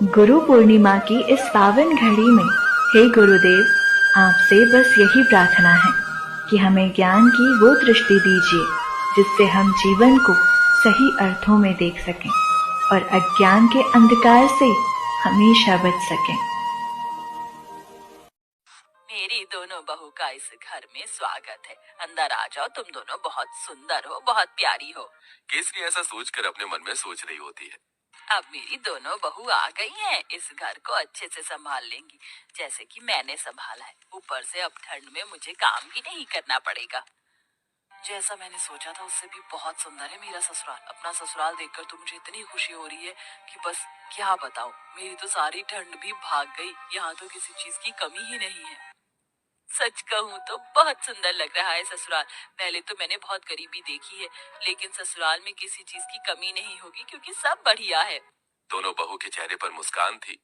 गुरु पूर्णिमा की इस पावन घड़ी में हे गुरुदेव, आपसे बस यही प्रार्थना है कि हमें ज्ञान की वो दृष्टि दीजिए जिससे हम जीवन को सही अर्थों में देख सकें और अज्ञान के अंधकार से हमेशा बच सकें। मेरी दोनों बहू का इस घर में स्वागत है। अंदर आ जाओ, तुम दोनों बहुत सुंदर हो, बहुत प्यारी हो। केसरी ऐसा सोचकर अपने मन में सोच रही होती है। अब मेरी दोनों बहू आ गई हैं, इस घर को अच्छे से संभाल लेंगी जैसे कि मैंने संभाला है। ऊपर से अब ठंड में मुझे काम भी नहीं करना पड़ेगा। जैसा मैंने सोचा था उससे भी बहुत सुंदर है मेरा ससुराल। अपना ससुराल देखकर तो मुझे इतनी खुशी हो रही है कि बस क्या बताऊं। मेरी तो सारी ठंड भी भाग गई। यहाँ तो किसी चीज की कमी ही नहीं है। सच कहूँ तो बहुत सुंदर लग रहा है ससुराल। पहले तो मैंने बहुत गरीबी देखी है, लेकिन ससुराल में किसी चीज की कमी नहीं होगी क्योंकि सब बढ़िया है। दोनों बहू के चेहरे पर मुस्कान थी।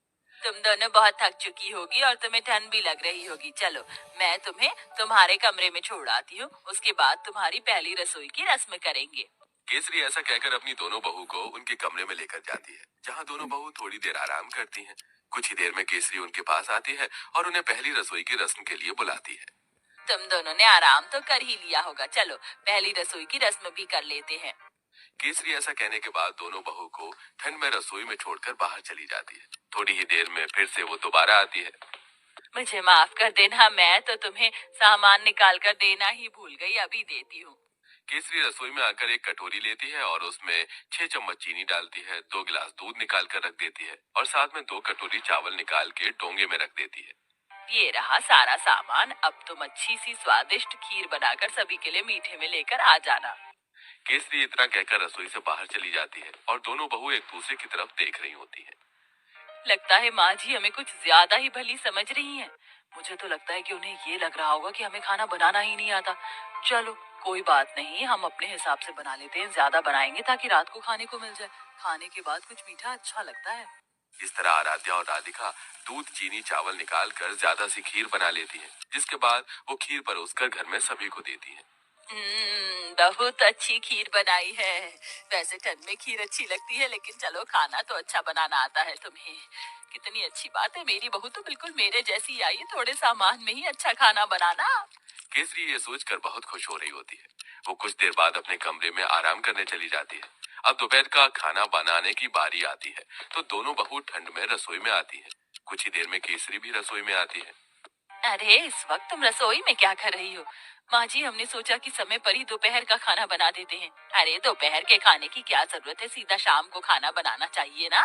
तुम दोनों बहुत थक चुकी होगी और तुम्हें ठंड भी लग रही होगी। चलो, मैं तुम्हें तुम्हारे कमरे में छोड़ आती हूँ। उसके बाद तुम्हारी पहली रसोई की रस्म करेंगे। केसरी ऐसा कहकर अपनी दोनों बहू को उनके कमरे में लेकर जाती है, जहाँ दोनों बहू थोड़ी देर आराम करती हैं। कुछ ही देर में केसरी उनके पास आती है और उन्हें पहली रसोई की रस्म के लिए बुलाती है। तुम दोनों ने आराम तो कर ही लिया होगा, चलो पहली रसोई की रस्म भी कर लेते हैं। केसरी ऐसा कहने के बाद दोनों बहू को ठंड में रसोई में छोड़कर बाहर चली जाती है। थोड़ी ही देर में फिर से वो दोबारा आती है। मुझे माफ कर देना, मैं तो तुम्हें सामान निकाल कर देना ही भूल गई। अभी देती हूँ। केसरी रसोई में आकर एक कटोरी लेती है और उसमें 6 चम्मच चीनी डालती है, 2 गिलास दूध निकाल कर रख देती है और साथ में 2 कटोरी चावल निकाल के डोंगे में रख देती है। ये रहा सारा सामान। अब तुम अच्छी सी स्वादिष्ट खीर बनाकर सभी के लिए मीठे में लेकर आ जाना। केसरी इतना कहकर रसोई से बाहर चली जाती है और दोनों बहू एक दूसरे की तरफ देख रही होती हैं। लगता है माँ जी हमें कुछ ज्यादा ही भली समझ रही हैं। मुझे तो लगता है कि उन्हें ये लग रहा होगा कि हमें खाना बनाना ही नहीं आता। चलो कोई बात नहीं, हम अपने हिसाब से बना लेते हैं। ज्यादा बनाएंगे ताकि रात को खाने को मिल जाए। खाने के बाद कुछ मीठा अच्छा लगता है। इस तरह आराध्या और राधिका दूध चीनी चावल निकाल कर ज्यादा सी खीर बना लेती हैं, जिसके बाद वो खीर परोसकर घर में सभी को देती हैं। बहुत अच्छी खीर बनाई है। वैसे ठंड में खीर अच्छी लगती है, लेकिन चलो खाना तो अच्छा बनाना आता है तुम्हें। कितनी अच्छी बात है, मेरी बहू तो बिल्कुल मेरे जैसी आई है, थोड़े सामान में ही अच्छा खाना बनाना। केसरी ये सोचकर बहुत खुश हो रही होती है। वो कुछ देर बाद अपने कमरे में आराम करने चली जाती है। अब दोपहर का खाना बनाने की बारी आती है, तो दोनों बहू ठंड में रसोई में आती है। कुछ ही देर में केसरी भी रसोई में आती है। अरे इस वक्त तुम रसोई में क्या कर रही हो? माँ जी हमने सोचा कि समय पर ही दोपहर का खाना बना देते हैं। अरे दोपहर के खाने की क्या जरूरत है, सीधा शाम को खाना बनाना चाहिए ना।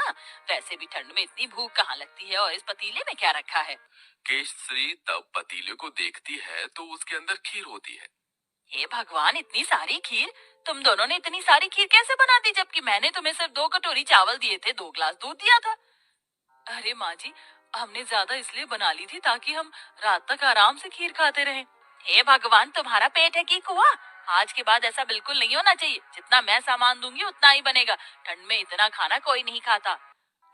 वैसे भी ठंड में इतनी भूख कहाँ लगती है। और इस पतीले में क्या रखा है? केसरी तब पतीले को देखती है तो उसके अंदर खीर होती है। हे भगवान, इतनी सारी खीर! तुम दोनों ने इतनी सारी खीर कैसे बना दी, जबकि मैंने तुम्हें सिर्फ 2 कटोरी चावल दिए थे, 2 गिलास दूध दिया था। अरे माँ जी, हमने ज्यादा इसलिए बना ली थी ताकि हम रात तक आराम से खीर खाते रहें। हे भगवान, तुम्हारा पेट है कि कुआं? आज के बाद ऐसा बिल्कुल नहीं होना चाहिए। जितना मैं सामान दूंगी उतना ही बनेगा। ठंड में इतना खाना कोई नहीं खाता।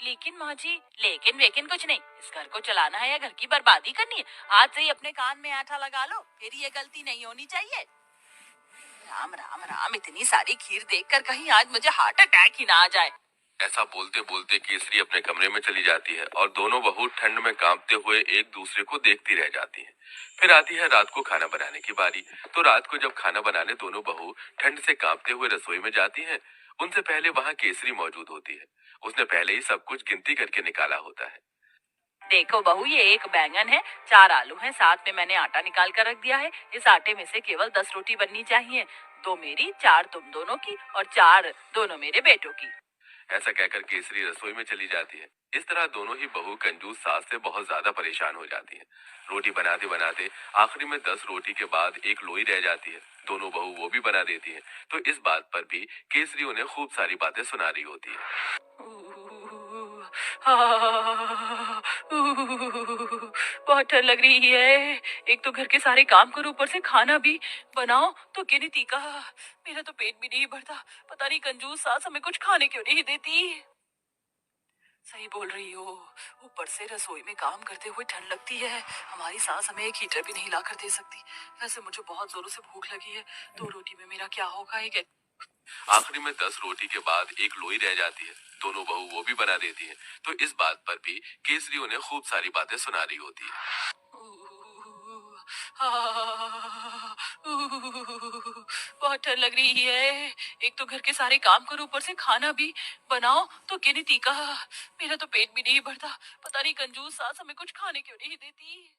लेकिन माँ जी, लेकिन वेकिन कुछ नहीं। इस घर को चलाना है या घर की बर्बादी करनी है? आज से ही अपने कान में आटा लगा लो, फिर ये गलती नहीं होनी चाहिए। राम राम राम, इतनी सारी खीर देखकर कहीं आज मुझे हार्ट अटैक ही ना आ जाए। ऐसा बोलते बोलते केसरी अपने कमरे में चली जाती है और दोनों बहू ठंड में कांपते हुए एक दूसरे को देखती रह जाती हैं। फिर आती है रात को खाना बनाने की बारी। तो रात को जब खाना बनाने दोनों बहू ठंड से कांपते हुए रसोई में जाती हैं, उनसे पहले वहां केसरी मौजूद होती है। उसने पहले ही सब कुछ गिनती करके निकाला होता है। देखो बहू, ये 1 बैंगन है, 4 आलू हैं, साथ में मैंने आटा निकाल कर रख दिया है। इस आटे में से केवल 10 रोटी बननी चाहिए। 2 मेरी, 4 तुम दोनों की और 4 दोनों मेरे बेटों की। ऐसा कहकर केसरी रसोई में चली जाती है। इस तरह दोनों ही बहू कंजूस सास से बहुत ज्यादा परेशान हो जाती हैं। रोटी बनाते बनाते आखिरी में 10 रोटी के बाद एक लोई रह जाती है। दोनों बहू वो भी बना देती हैं। तो इस बात पर भी केसरी उन्हें खूब सारी बातें सुना रही होती है। बहुत ठंड लग रही है। एक तो घर के सारे काम करो, ऊपर से खाना भी बनाओ तो गिनती का। मेरा तो पेट भी नहीं भरता। पता नहीं कंजूस सास हमें कुछ खाने क्यों नहीं देती। सही बोल रही हो। ऊपर से रसोई में काम करते हुए ठंड लगती है। हमारी सास हमें एक हीटर भी नहीं ला कर दे सकती। वैसे मुझे बहुत जोरों से भूख लगी है। 2 रोटी में मेरा क्या होगा? एक आखिरी में 10 रोटी के बाद एक लोई रह जाती है, दोनों बहू वो भी बना देती हैं। तो इस बात पर भी केसरी उन्हें खूब सारी बातें सुना रही होती है। बहुत डर लग रही है। एक तो घर के सारे काम करो, ऊपर से खाना भी बनाओ तो गिनती का। मेरा तो पेट भी नहीं भरता। पता नहीं कंजूस सास हमें कुछ खाने क्यों नहीं देती।